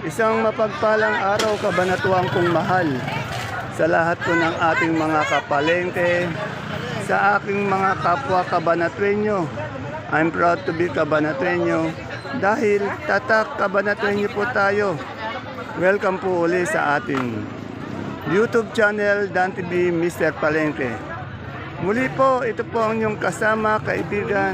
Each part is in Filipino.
Isang mapagpalang araw kabanatuang kong mahal sa lahat po ng ating mga kapalengke, sa aking mga kapwa kabanatuenyo. I'm proud to be kabanatuenyo dahil tatak kabanatuenyo po tayo. Welcome po uli sa ating YouTube channel Dan TV Mr. Palengke. Muli po, ito po ang inyong kasama, kaibigan,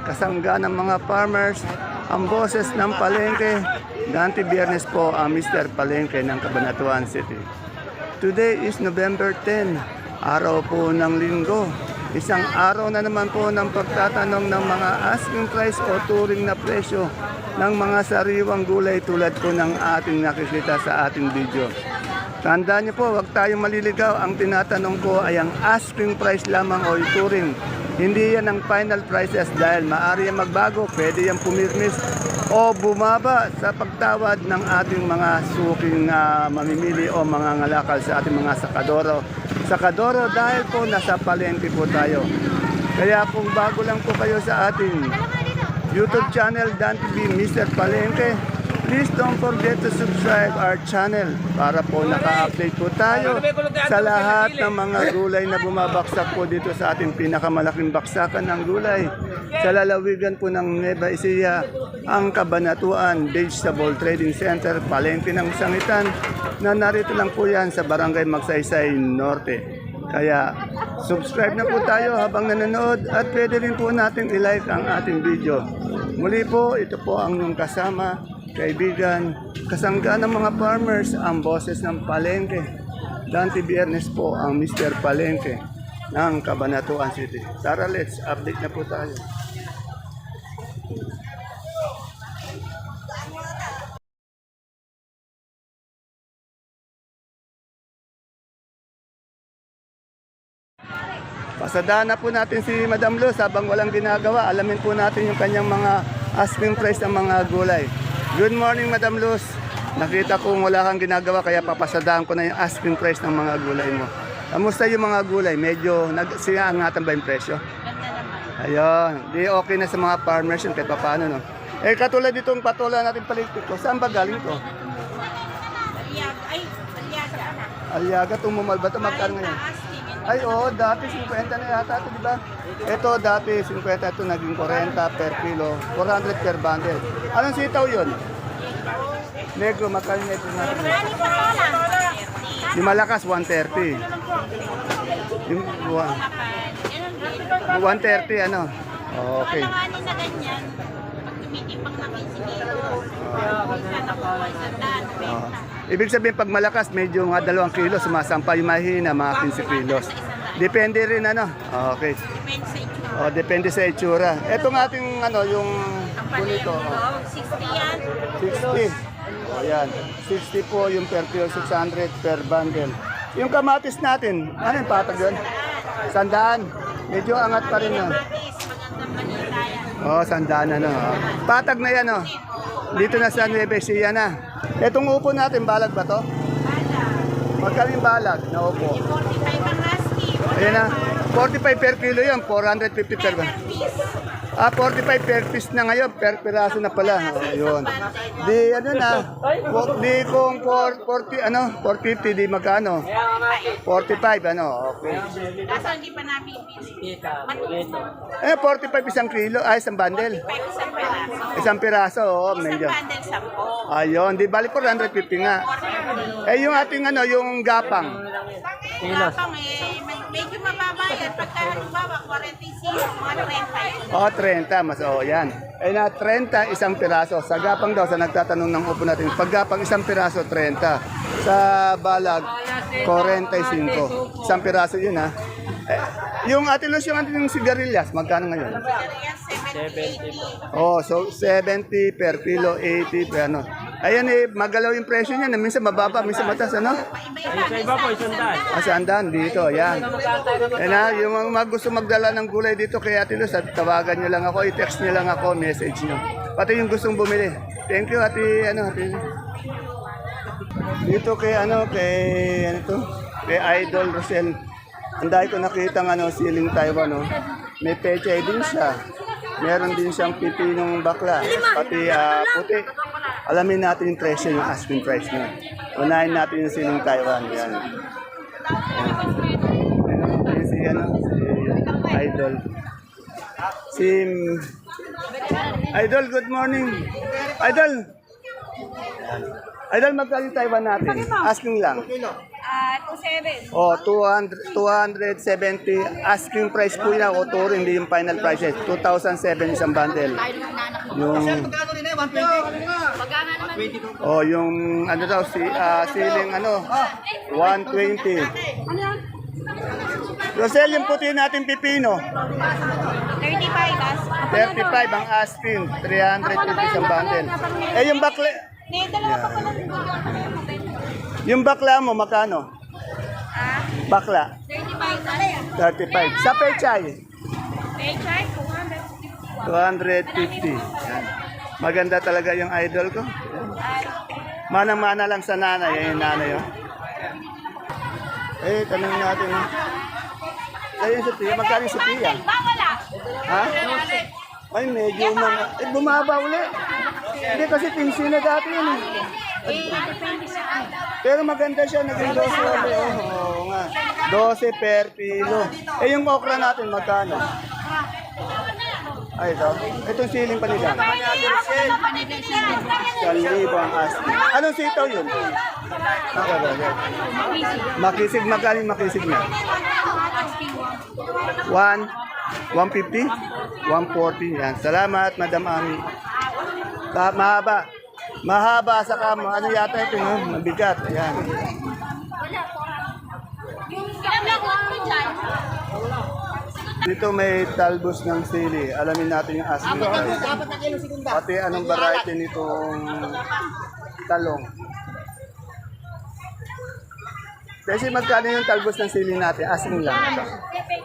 kasangga ng mga farmers, ang boses ng palengke. Dante Biyernes po ang Mr. Palengke ng Cabanatuan City. Today is November 10, araw po ng linggo. Isang araw na naman po ng pagtatanong ng mga asking price o turing na presyo ng mga sariwang gulay tulad po ng ating nakikita sa ating video. Tandaan niyo po, huwag tayong maliligaw. Ang tinatanong ko ay ang asking price lamang o turing. Hindi yan ang final prices dahil maaari yan magbago, pwede yan pumirmis o bumaba sa pagtawad ng ating mga suking mamimili o mga ngalakal sa ating mga sakadoro. Sakadoro dahil po nasa palengke po tayo. Kaya kung bago lang po kayo sa ating YouTube channel Dan TV Mr. Palengke, please don't forget to subscribe our channel para po naka-update po tayo sa lahat ng mga gulay na bumabaksak po dito sa ating pinakamalaking baksakan ng gulay. Sa lalawigan po ng Nueva Ecija, ang Cabanatuan Vegetable Trading Center, Palengke ng Sangitan, na narito lang po yan sa Barangay Magsaysay Norte. Kaya subscribe na po tayo habang nanonood at pwede rin po natin i-like ang ating video. Muli po, ito po ang inyong kasama, kaibigan, kasangga ng mga farmers, ang boses ng palengke. Dante Biyernes po ang Mr. Palengke ng Cabanatuan City. Tara, let's update na po tayo. Pasadaan na po natin si Madam Luz habang walang ginagawa. Alamin po natin yung kanyang mga asking price ng mga gulay. Good morning, Madam Luz. Nakita ko wala kang ginagawa kaya papasadaan ko na yung asking price ng mga gulay mo. Kamusta yung mga gulay? Medyo nagsiangatan ba yung presyo? Ganda naman. Ayun, di okay na sa mga farmers yun kahit paano, no? Eh, katulad ditong patola natin paligpit ko, saan ba galing to? Aliaga. Aliaga, tumumal ba ito? Magkano ngayon? Ay, oo, dati 50 na yata ito, di ba? Ito dati 50, ito naging 40 per kilo, 400 per bundle. Anong sitaw yun? Negro, magkano negro natin? Di Malakas, 130. Yung 130, ano? Okay. Alanganin na ganyan. Pag tumitipang na 15 kilo, sana po ay sandaan, Ibig sabihin, pag malakas, medyo mga 2 kilo, sumasampa yung mahina, mga 15 kilos. Depende rin, ano? Okay. depende sa itsura. Oh, depende sa itsura. Etong ating, ano, yung Ang bonito. palengke, 60 yan. 60. O yan. 60 po yung per kilo, 600 per bundle. Yung kamatis natin, ano yung patag yun? 100. Medyo angat pa rin yun. Matis, magandang balita yan. Oh, 100 ano. Patag na yan, oh. Dito na sa Nueva Ecija na. Etong upo natin, balag ba to? Magkano yung balag na upo? 45 ang asking. Ayan na. 45 per kilo yun, 450 per bundle. Piece. 45 per piece na ngayon, per piraso na pala. Oh, yun. Di ano na, di kung 40, ano, 450, di magkano? 45, ano, okay. Kaso hindi pa nabibili. 45 isang kilo, ay isang bundle. 5 isang peraso. Isang piraso, oo, Isang medyo. bundle 10. Ayun, di balik 450 nga. Yung ating ano, yung gapang. Kapang medyo mababa yan. Pagka halimbawa 45, mga 30. Oh, 30, mas yan. Na 30 isang piraso. Sa gapang daw, sa nagtatanong ng upo natin, pag gapang isang piraso, 30. Sa balag, 45. Isang piraso yun, ha. Yung ating Luz, yung ating sigarilyas, magkano ngayon? Oh, so 70 per kilo, 80 per ano. Ayan magalaw yung presyo niya. Minsan mababa, minsan mataas, ano? Iba-iba po, Sandaan dito, yan. Yung mga gusto magdala ng gulay dito kay Ate Luz, at tawagan nyo lang ako, i-text nyo lang ako, message nyo. Pati yung gustong bumili. Thank you, Ate. Dito kay Idol Rosel. Ang dahil ko nakita siling Taiwan, no? May pechay din siya. Meron din siyang pipinong bakla, pati puti. Alamin natin yung presyo, yung asking price niya. Unahin natin yung siling Taiwan. Yan. Yan si, ano, si Idol. Si Idol, good morning. Idol. Idol, magkano yung Taiwan natin? Asking lang. 2.7. Oh, 270 asking price po yan o turo, hindi yung final prices. 2,007 isang bundle. Yung oh, yung ano daw ceiling ano 120. Rosel, yung puti natin pipino. 35 35 ang asking, 350 isang bundle. Eh yung bakla, dalawa pa pala. yung bakla mo magkano? Bakla 35. 35. Sa pechay Pechay, 250. Yan. Maganda talaga yung idol ko. Manang-mana lang sa nanay. Yung nanay, oh. Eh, tanong natin, oh. Kaya yung Sophia, magkano yung Sophia? Wala. Ha? Ay, medyo mga... Eh, bumaba uli. Hindi kasi pinsi na dati yun, eh. Pero maganda siya, naging 12 ulit. Oo nga. 12 per kilo. Eh, yung okra natin, magkano? Ay, ito. Itong siling panila. 1,000 ang asking. Anong sitaw yun? Makisig, magkano yung makisig niya? 150? 140. Yan. Salamat, Madam Ami. Mahaba. Mahaba sa kamo. Ano yata ito, no? Mabigat. Ayan. Dito may talbos ng sili. Alamin natin yung asking price. Pati anong variety nitong talong. Kasi magkano yung talbos ng sili natin? Asking lang.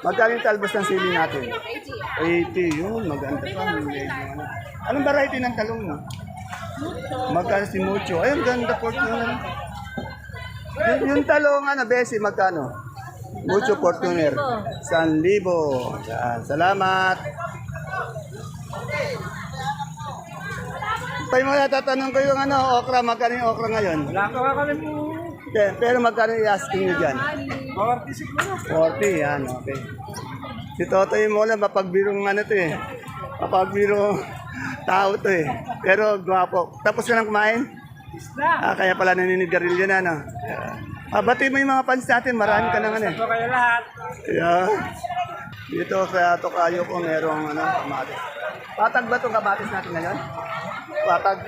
Magkano yung talbos ng sili natin? 80. Yun, maganda pa. Anong variety ng talong mo? Magkano si Mucho? Ay, ang ganda po. Yung talong, ano, Bessie, magkano? Mucho Fortuner. 1,000. Yan, salamat. Pay mo tatanong ko yung ano, okra, magkano yung okra ngayon? Wala ka kami po. Pero magkano yung asking nyo dyan? 40, yan, okay. Si Totoy Mola, mapagbirong ano to eh. Mapagbirong tao to eh. Pero gwapo. Tapos ka nang kumain? Kaya pala naninigarilyo na, no? Bati mo yung mga fans natin, marami ka nang ano eh. Ito kayo lahat. Yeah. Dito sa Tokayo ko merong ano, kamatis. Patag ba itong kamatis natin ngayon? Patag.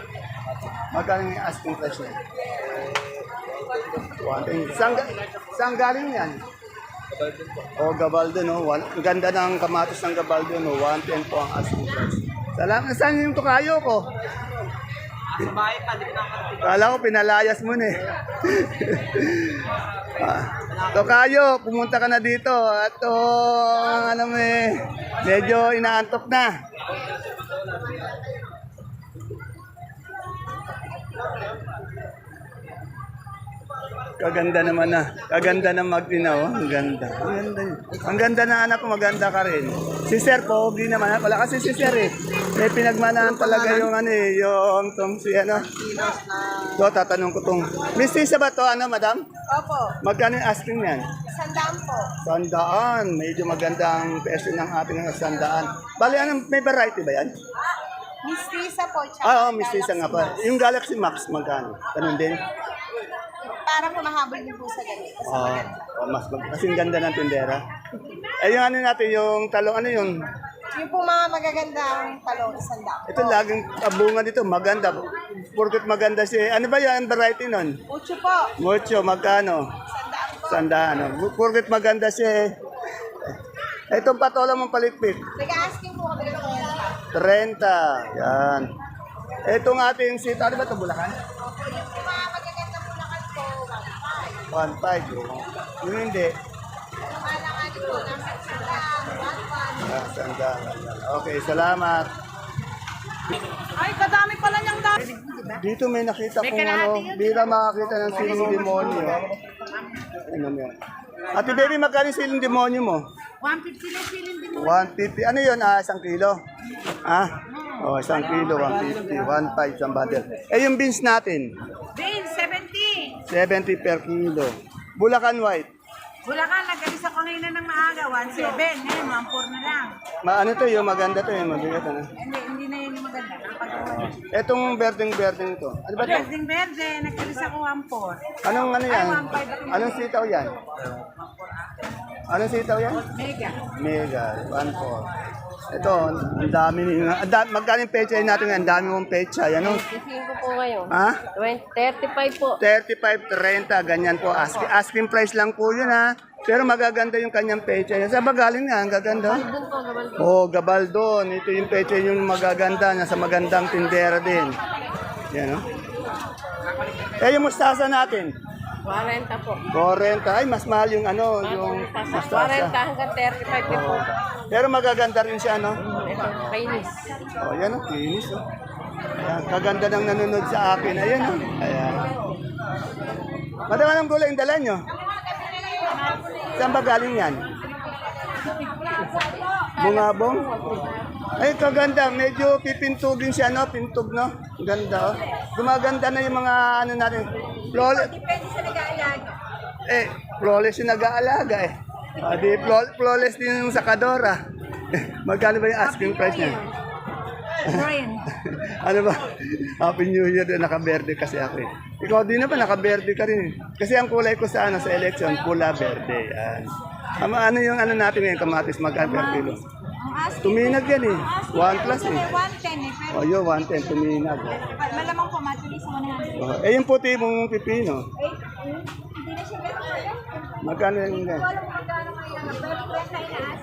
Magkano yung asking price niya? Saan galing yan? O, Gabaldo, no? Ang ganda ng kamatis ng Gabaldo, no? 110 po ang asking price. Salamat. Saan yung Tokayo ko? Kala ko pinalayas mo na eh. Tokayo, pumunta ka na dito. At ano medyo inaantok na. Kaganda naman na. Kaganda na magdinaw. Ang ganda. Ang ganda yun. Ang ganda na anak ko, maganda ka rin. Si Sir Pogi naman. Wala kasi si Sir eh. May pinagmanahan talaga yung ano eh. Yung tong si ano. So, tatanong ko tong. Mistisa ba to ano, madam? Opo. Magkano yung asking yan? 100 po. 100. Medyo magandang presyo ng ating 100. Bali, anong, may variety ba yan? Miss Lisa po. Oo, mistisa nga pa. Yung Galaxy Max, magkano? Ganun din? Para po mahabol din po sa ganito. Kasing ganda ng tindera. Eh, yung ano natin, yung talong, ano yun? Yung po mga magagandang talong, 100. Ito laging bunga dito, maganda. Porket maganda siya. Ano ba yan, variety nun? Mucho po. Mucho, magkano? 100 po. Sandaan. Porket maganda siya. Itong patola mong palitpit. Nag-asking po kami ng 30. Yan. Itong ating sita, ano ba ito, Bulacan? Yung mga magagandang bulakan po, 1.5. Yung hindi. yung alanganin po, nasa 100, 100. Sandaan. Okay, salamat. Ay, kadami pala niyang dami. Dito may nakita kong ano, bira makakita ng siling demonyo. Ano yan? Ate baby, magkano yung siling demonyo mo? 150 na silin din. 150. Ano yun? 1 kilo? Oh, 1 kilo, 150, 1.5 isang bundle. Eh, yung beans natin, Beans, 70. 70 per kilo. Bulacan White, Bulacan, nag-alis ako ngayon ng maaga, 1.7. Ngayon, 1.4 na lang. ano to, yung maganda to, yung mabigat, ano? Hindi na yun yung maganda. Napagawa. Etong berdeng-berdeng to, ano ba to? Berdeng Berde, nag-alis ako 1.4. Anong ano yan? Ay, 1.5. Anong sitaw yan? Anong sitaw yan? Mega. Mega, 1.4. Ito, ang dami, magkano yung pecha natin ngayon? Ang dami mong pecha, yan o. 25 po ngayon. Ha? 35 po. 35, 30, ganyan po. Asking price lang po yun ha. Pero magaganda yung kanyang pecha. Sa bagaling nga, ang gaganda. Doon po, gabal po. Oh, Gabaldon. Ito yung pecha yung magaganda. Nasa magandang tindera din. Yan o. Eh, yung mustasa natin. 40 po. 40. Ay, mas mahal yung ano, yung 40 mustasa. hanggang 35 din po. Pero magaganda rin siya, no? Ito, kainis. Oh, yan o, kinis o. Ayan, kaganda ng nanonood sa akin. Ayan o. Ayan. Madama ng gulay yung dala nyo. Saan ba galing yan? Bungabong? Ay, kaganda. Medyo pipintugin siya, no? Pintug, no? Ganda, oh. Gumaganda na yung mga, ano natin. Flawless. Depende sa nag-aalaga. Eh, flawless yung nag-aalaga, eh. Di, flawless din yung sakadora. Magkano ba yung asking price niya? Brian. Ano ba? Happy New Year din, nakaberde kasi ako eh. Ikaw din na ba, nakaberde ka rin eh. Kasi ang kulay ko sa, ano, sa election, pula berde. Yan. Ano yung ano natin ngayon, kamatis, magkano per kilo? Ang asking. Tuminag yan eh. 1 plus eh. 110 eh. Pero O yun, 110, tuminag. malamang po matuloy sa 100. Oh, eh yung puti mong pipino, Hindi na siya gano'n. magkano yung ganyan? Walang magkano ngayon. Pero kaya sa inaas.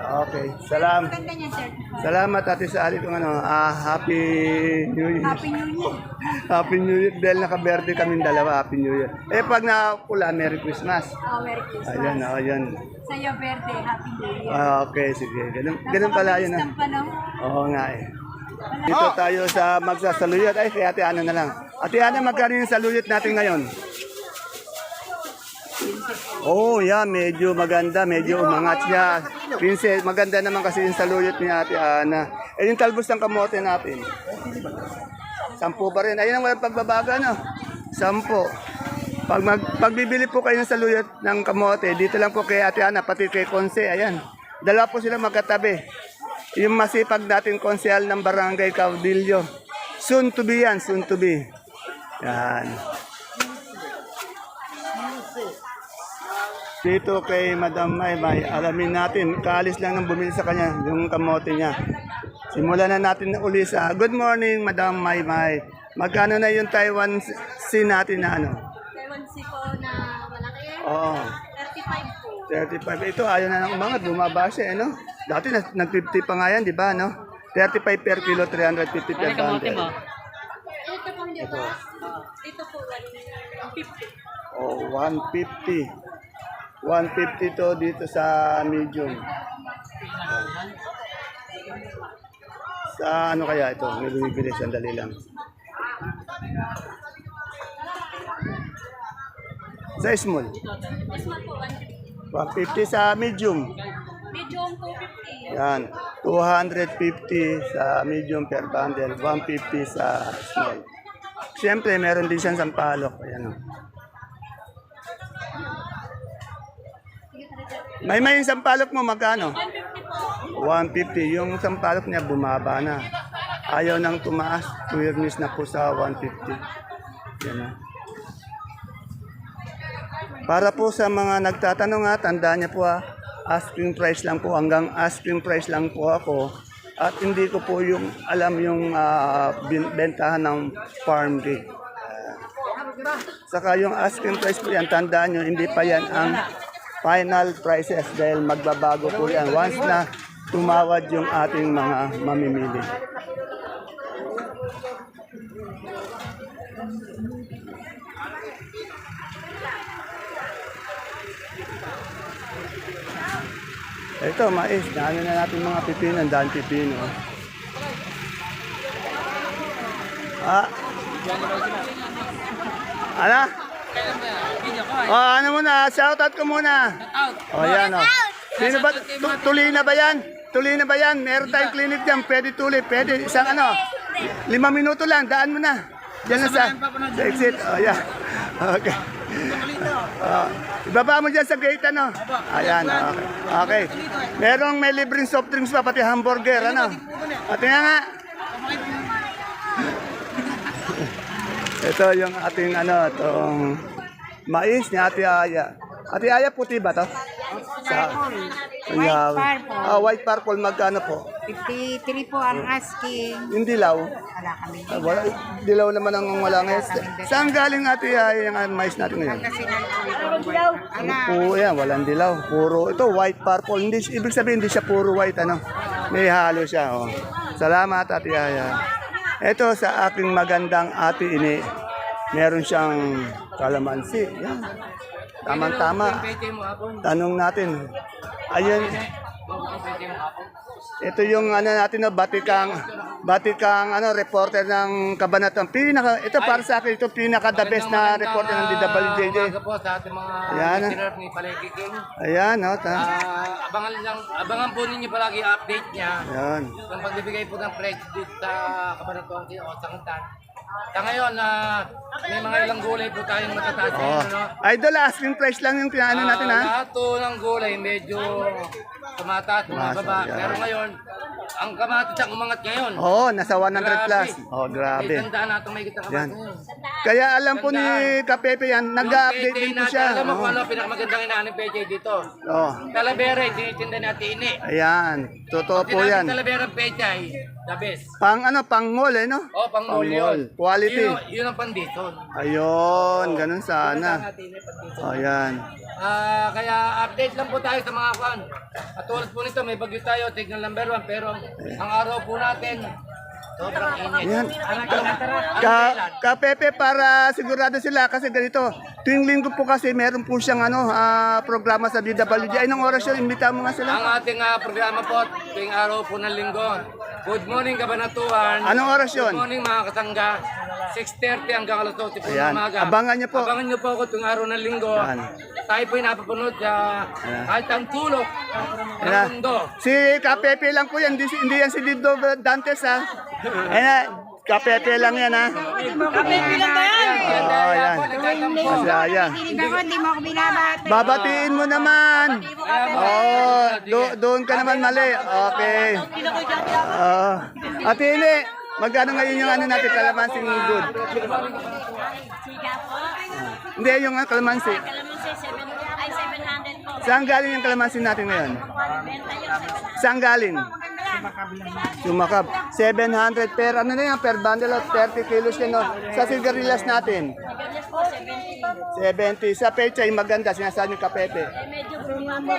Okay, salamat. Maganda niya, sir. Salamat ate sa alit kung ano, Happy New Year. Happy New Year. Happy New Year. Dahil nakaberde kaming dalawa, Happy New Year. Eh pag nakapula, Merry Christmas. Oh, Merry Christmas. Ayan, ayan. Sa'yo, Verde. Happy New Year. Okay, sige. Ganun pala yun. Napakabilis ng panahon. Oo nga eh. Dito tayo sa magsasaluyot. Ay, kay Ate Ana na lang. Ate Ana, magkano yung saluyot natin ngayon? Oh, yeah, medyo maganda, medyo umangat siya. Princess, maganda naman kasi yung saluyot ni Ate Ana. Eh, yung talbos ng kamote natin. 10 pa rin. Ayun ang walang pagbabaga, no? 10. Pag bibili po kayo ng saluyot ng kamote, dito lang po kay Ate Ana, pati kay Konse, ayan. Dalawa po sila magkatabi. Yung masipag natin konsehal ng Barangay Caudillo. Soon to be yan, soon to be. Yan. Dito kay Madam Maymay, alamin natin, kaalis lang nang bumili sa kanya, yung kamote niya. Simulan na natin uli sa, good morning Madam Maymay. Magkano na yung Taiwan Sea natin na ano? Taiwan Sea po na malaki. Oo, 35 po. 35. Ito, ayaw na ng umangat, bumaba siya, no? Dati nag-50 pa nga yan, di ba, no? 35 per kilo, 350 per bundle. Ito po hindi po. Ito po, 150. Oh, 150. 150 to dito sa medium. Sa ano kaya ito? May bumibili, sandali lang. Sa small. Small po, 150 sa medium. medium 250. Yan. 250 sa medium per bundle. 150 sa small. Siyempre, meron din siyang sampalok. Ayan o. May yung sampalok mo, magkano? 150. Yung sampalok niya, bumaba na. Ayaw nang tumaas. Tuirnis na po sa 150. Yan o. Para po sa mga nagtatanong tandaan niya po asking price lang po, hanggang asking price lang po ako. At hindi ko po yung alam yung bentahan ng farm gate. Saka yung asking price po yan, tandaan nyo, hindi pa yan ang final prices dahil magbabago po yan once na tumawad yung ating mga mamimili. Ito, mais. Dami na natin mga pipino. Ang dami pipino. Ano? Ano muna? Shoutout ko muna. Oh, yan oh. Sino ba? Tuloy na ba yan? tuloy na ba yan? Meron tayong clinic dyan. Pwede tuloy. Pwede. Isang 5 minuto lang. Daan mo na. Diyan na sa exit. Oh, yeah. Okay. Ibaba mo dyan sa gate, ano? Ayan, okay. Okay. May libreng soft drinks pa, pati hamburger, ano? At nga. Ito yung ating, itong mais ni Ate Aya. Ate Aya, puti ba to? White purple. White purple, magkano po? 53 po ang asking. Yung dilaw? Wala kami. Dilaw naman ang wala ngayon. Saan galing Ate Aya yung mais natin ngayon? Kasi nalito. Oo, yan, walang dilaw. Puro, ito, white purple. Hindi, ibig sabihin, hindi siya puro white, ano. May halo siya, oh. Salamat, Ate Aya. Ito, sa aking magandang ate ini, meron siyang kalamansi. Yan. Tama-tama. Tanong natin. Ayun. Ito yung natin, batikang reporter ng Kabanatuan. Ito para sa akin, ito pinaka the best na reporter ng DWJJ. Umaga po sa ating mga Ayan. listener ni Palengke King. Ayan, Abangan po ninyo palagi update niya. Ayan. Yung pagbibigay po ng price dito sa Kabanatuan o Sangitan. Sa ngayon, may mga ilang gulay po tayong matataas. Oh. Idol, asking price lang yung pinaano natin, ha? Lahat po ng gulay medyo tumataas, bumababa. Yan. Pero ngayon, ang kamatis ang umangat ngayon. Oo, nasa 100 plus. Oh, May grabe. tandaan natin may kita Yan. kamatis ngayon. Kaya alam po ni Kapepe yan, nag-update din po siya. Alam mo kung Oh. ano pinakamagandang inaan ng PJ dito? Oh. Talavera, tinitinda natin ini. Ayan, totoo po Sinabi yan. Talavera PJ, the best. Pang mall, no? O, pang Pang mall mall. yun. Quality. Yun ang pandison. Ayun, ganun sana. Natin yung pandison. Ayan. Kaya update lang po tayo sa mga kan. At tulad po nito, may bagyo tayo, signal number 1. Pero ang araw po natin, sobrang init. Ayan. Kapepe, para sigurado sila kasi ganito. Tuwing linggo po kasi meron po siyang programa sa DWJ. Anong oras yun? Imbita mo nga sila. Ang ating programa po, tuwing araw po ng linggo. Good morning, Kabanatuan. Anong oras yun? Good morning, mga kasangga. 6:30 hanggang alas 12 po ng Ayan. umaga. Abangan niyo po. Abangan niyo po ako tuwing araw ng linggo. Ayan. Tayo po yung napapanood sa kahit ang tulog ng Ayan. mundo. Si Kapepe lang po yan, hindi yan si Dido Dantes, ha? Ayan, Kapepe lang yan, ha? Kapepe lang ba yan? Oo, yan. Kasi ayan. Hindi mo ako binabati. Babatiin mo naman. Doon ka naman mali. Okay. Ate Ini, magkano ngayon yung natin, kalamansing good? Siga po. Hindi, yung kalamansi. Kalamansi, 700 po. Saan galing yung kalamansi natin ngayon? Benta yung 700. Saan galing? Sumakab. 700 per, ano na yan, per bundle of 30 kilos yan, no? Sa sigarilyas natin. Sigarilyas po, 70. 70. Sa pechay, maganda, sinasabi yung Kapepe. Medyo bruma po.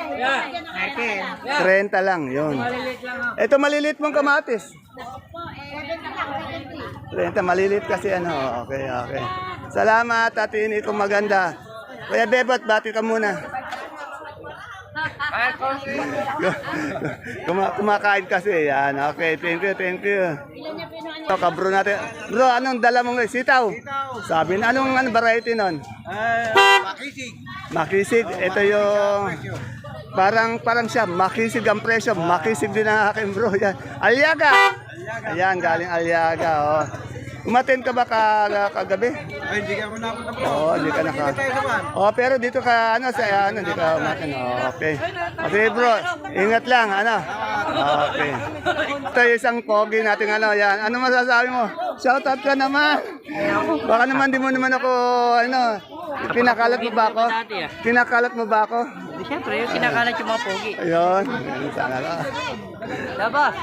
30 lang, yun. Ito maliliit mong kamatis. Po, benta lang, 30, maliliit kasi ano. Okay, okay. Salamat, Ate Ini, kung maganda. Kuya Bebot, bati ka muna. Kumakain kasi, yan. Okay, thank you, thank you. Ito, kabro natin. Bro, anong dala mong sitaw? Sabi na, anong variety nun? Makisig. Makisig. Ito yung... Parang siya, makisig ang presyo. Makisig din ang aking bro. Yan. Aliaga! Ayan, galing Aliaga. Oh. Umaten ka ba kagabi? Ay, hindi ka mo napunta po. Oo, hindi ka naka... Oh, pero dito ka, hindi ka umaten. Oh, okay. Okay, bro, ingat lang, Okay. Ito yung isang pogi natin, yan. Ano masasabi mo? Shoutout ka naman. Baka naman, di mo naman ako, kinakalat mo ba ako? Kinakalat mo ba ako? Siyempre, yung kinakalat yung mga pogi. Ayun, sana lang. Labas.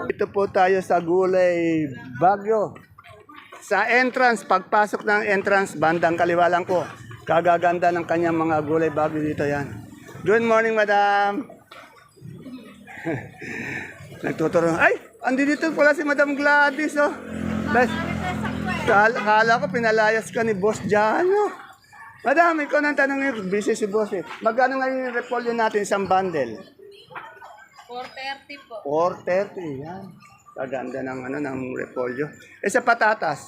Ito po tayo sa Gulay Bagyo. Sa entrance, pagpasok ng entrance, bandang kaliwa lang po. Kagaganda ng kanyang mga Gulay Bagyo dito yan. Good morning, madam. Nagtuturo. Ay, andi dito pala si Madam Gladys, oh. Kala ko pinalayas ka ni Boss Jano. Madam, ikaw nang tanongin, busy si Boss eh. Magkano ngayon yung repolyo natin isang bundle? 430 po. 430, yan. Kaganda ng repolyo. Sa patatas?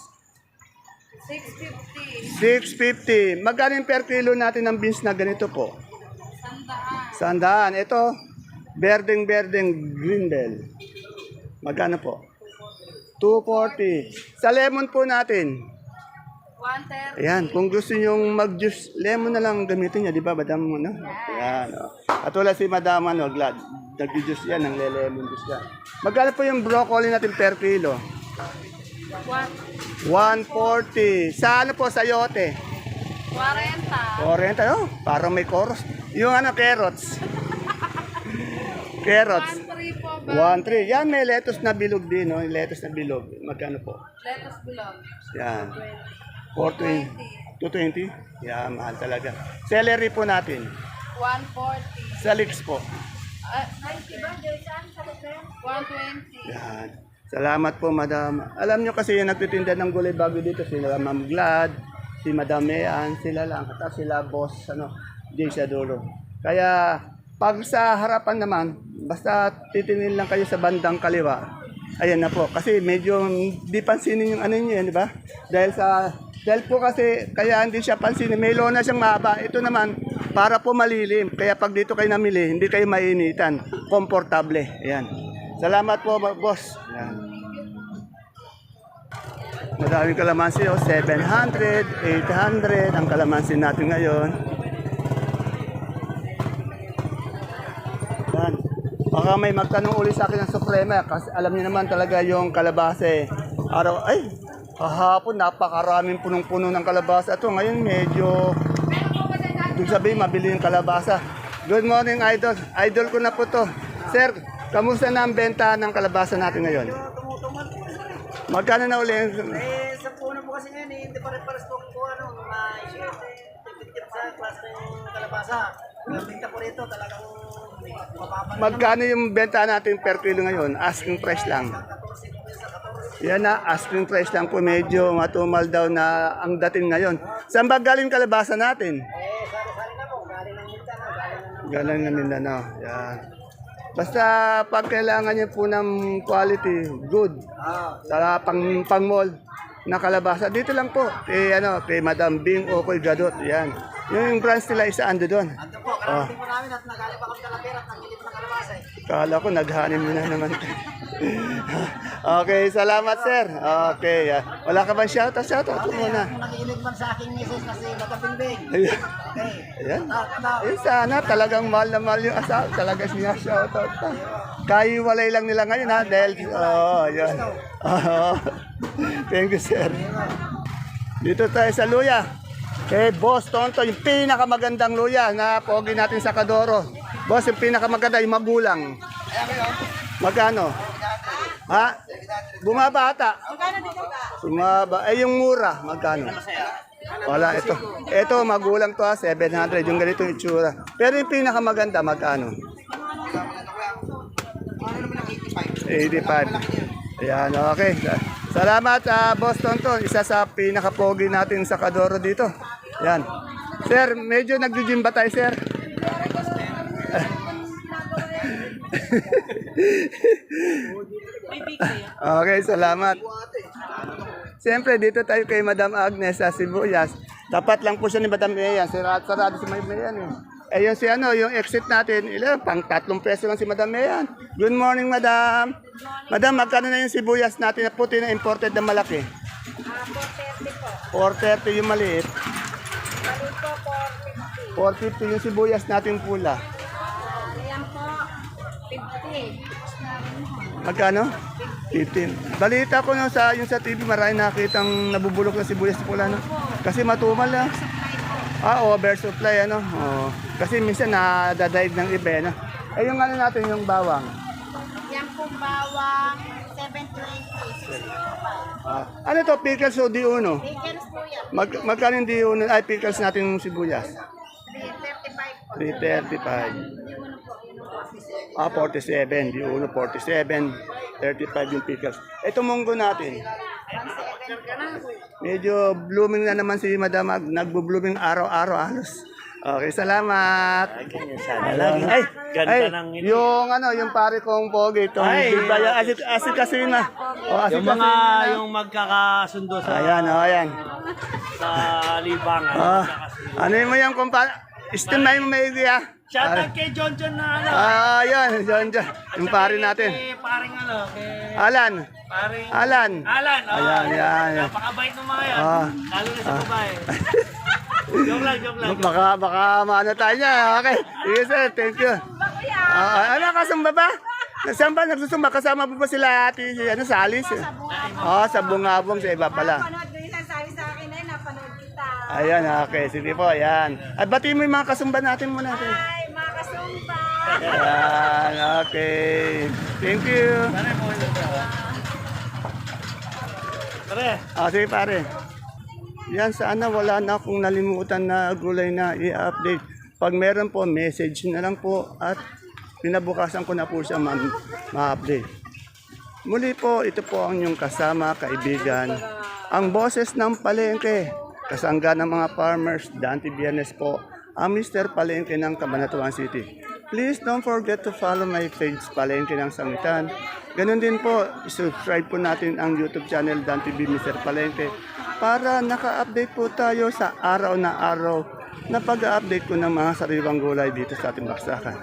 650. 650. Magkano yung per kilo natin ng beans na ganito po? Sandaan. 100. Ito, Berdeng green bell. Magkano po? 240. Sa lemon po natin. 130. Ayan, kung gusto nyong mag-juice, lemon na lang gamitin niya, di ba, madam mo, no? Ayan, o. At wala si madam, ano, glad. Nag-juice yan, ng lemon juice yan. Magkano po yung broccoli natin per kilo? 140. Sa ano po, sayote? 40. 40, oh, parang may chorus. Yung ano, carrots. Carrots. 1.3 po 1.3. Yan, may lettuce na bilog din, no? Yung lettuce na bilog. Magkano po? Lettuce below. Yan. 420. 220? Yan, mahal talaga. Celery po natin. 140. Sa leeks po. 90 ba? 120. Yan. Salamat po, madam. Alam nyo kasi yung nagtitinda ng gulay bago dito, sila Ma'am Glad, si Madam Mean, sila lang. At sila boss, Jay Sadoro. Kaya, pag sa harapan naman, basta titingin lang kayo sa bandang kaliwa, ayan na po. Kasi medyo di pansinin yung ano nyo yan, di ba? Dahil po kasi, kaya hindi siya pansinin. May lona siyang mahaba. Ito naman, para po malilim. Kaya pag dito kayo namili, hindi kayo mainitan. Komportable. Ayan. Salamat po, boss. Ayan. Madaming kalamansi, 700, 800 ang kalamansi natin ngayon. Yan. Baka may magtanong uli sa akin ng suprema kasi alam niyo naman talaga yung kalabasa kahapon napakaraming punong-puno ng kalabasa. Ito ngayon medyo doon sabihin mabili yung kalabasa. Good morning, idol. Idol ko na po to. Sir, kamusta na ang benta ng kalabasa natin ngayon? Tumutuman po sir. Magkano na uli? Sa puno po kasi ngayon, hindi pa rin para stock po, ma-share, tipid sa klase ng kalabasa. Ang benta po rito, talagang mababa na. Magkano yung benta natin per kilo ngayon? Asking price lang. 14 po sa 14. Yan na, asking price lang po. Medyo matumal daw na ang dating ngayon. Saan ba galing kalabasa natin? Sari-sari na po, galing ng Mindanao, Galing na Mindanao. Yan. Basta pag kailangan niyo po ng quality, good. Sa pang mall na kalabasa. Dito lang po. Kay Madam Bing o kay Gadot. Yan. Yung branch nila isa ando doon. Ando po, karating po namin at nagaling pa kami kalapera at nagilip na kalabasa eh. Kala ko naghanim mo na naman. Okay, salamat sir. Okay. Wala ka bang shoutout? Shoutout mo muna. Kung nakikinig man sa aking misis na si Matapingbing. Ayan. Okay. Ayan. Sana talagang mahal na mahal yung asawa. Talaga siya shoutout pa. Kaiwalay lang nila ngayon ha. Dahil, yan. Thank you sir. Dito tayo sa luya. Kay Boss Tonto, yung pinakamagandang luya na pogi natin sa Kadoro. Boss, yung pinakamaganda, yung magulang. Magkano? Ha? Bumaba ata. Bumaba. Yung mura, magkano? Wala, ito. Ito, magulang to 700. Yung ganito yung itsura. Pero yung pinakamaganda, magkano? 85. Ayan, okay. Salamat, Boss Tonto. Isa sa pinakapogi natin sa Kadoro dito. Yan. Sir, medyo nag-gym ba tayo, sir? Okay, salamat. Siyempre, dito tayo kay Madam Agnes sa Sibuyas. Tapat lang po siya ni Madam Mayan. Sarado si Madam Mayan eh. Yung yung exit natin, pang 3 peso lang si Madam Mayan. Good morning, Madam. Madam, magkano na yung sibuyas natin na puti na imported na malaki? 430 po. 430 yung maliit. Balik po 450. 450 yung sibuyas natin pula. Ayan po. 50. Magkano? 15. Balita ko no, yung sa TV, marami nakitang nabubulok na sibuyas pula. No? Kasi matumal na. Oversupply ano. Oh. Kasi minsan nadadaig ng iba. No? Yung ano natin, yung bawang. Yan po bawang 720. 65. Ano to, pickles o di uno? Chickens po yan. Magkano yung di uno? Ay, pickles natin yung sibuyas. 335 po. 335. 47. Di uno, 47. 35 yung pickles. Ito munggo natin. 170 ka na. Medyo blooming na naman si Madam. Nagbo-blooming araw-araw halos. Okay, salamat. Yung pare kong pogi, itong Bilbaya, asin kasi na. Yung mga yung magkakasundo sa Ayan. sa libangan. Ano mo yung kumpara? Estimate mo may idea? Shoutout kay John John na ano. Yan, John. Yung pare natin. Kay paring ano, kay Alan. paring Alan. Alan. Oh, Ayan. Napakabait ng mga yan. Ah. Lalo na sa babae. Joke lang. Baka maano tayo niya. Okay. Sige sir, thank you. Ano, kasumba ba? Saan ba nagsusumba? Kasama po ba sila ate, sa Alice? Sa Bungabong, sa iba pala. Napanood ko yung sabi sa akin na napanood kita. Ayan, okay. Sige po, ayan. At batiin mo yung mga kasumba natin muna. Ay, mga kasumpa. Ayan, okay. Thank you. Pare. Sige pare. Yan, sana wala na akong nalimutan na gulay na i-update. Pag meron po, message na lang po at pinabukasan ko na po siya ma-update. Muli po, ito po ang inyong kasama, kaibigan. Ang boses ng palengke, kasangga ng mga farmers, Dante Biernes po, ang Mr. Palengke ng Cabanatuan City. Please don't forget to follow my page, Palengke ng Sangitan. Ganun din po, subscribe po natin ang YouTube channel, Dante B. Mr. Palengke, para naka-update po tayo sa araw na araw na pag-update ko ng mga sariwang gulay dito sa ating baksakan.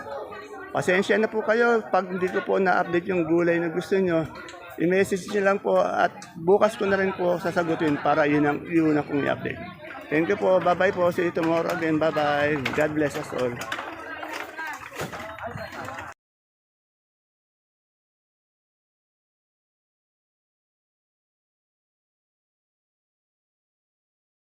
Pasensya na po kayo pag hindi ko po na-update yung gulay na gusto nyo. I-message nyo lang po at bukas ko na rin po sasagutin para yun ang kong i-update. Thank you po. Bye-bye po. See you tomorrow again. Bye-bye. God bless us all.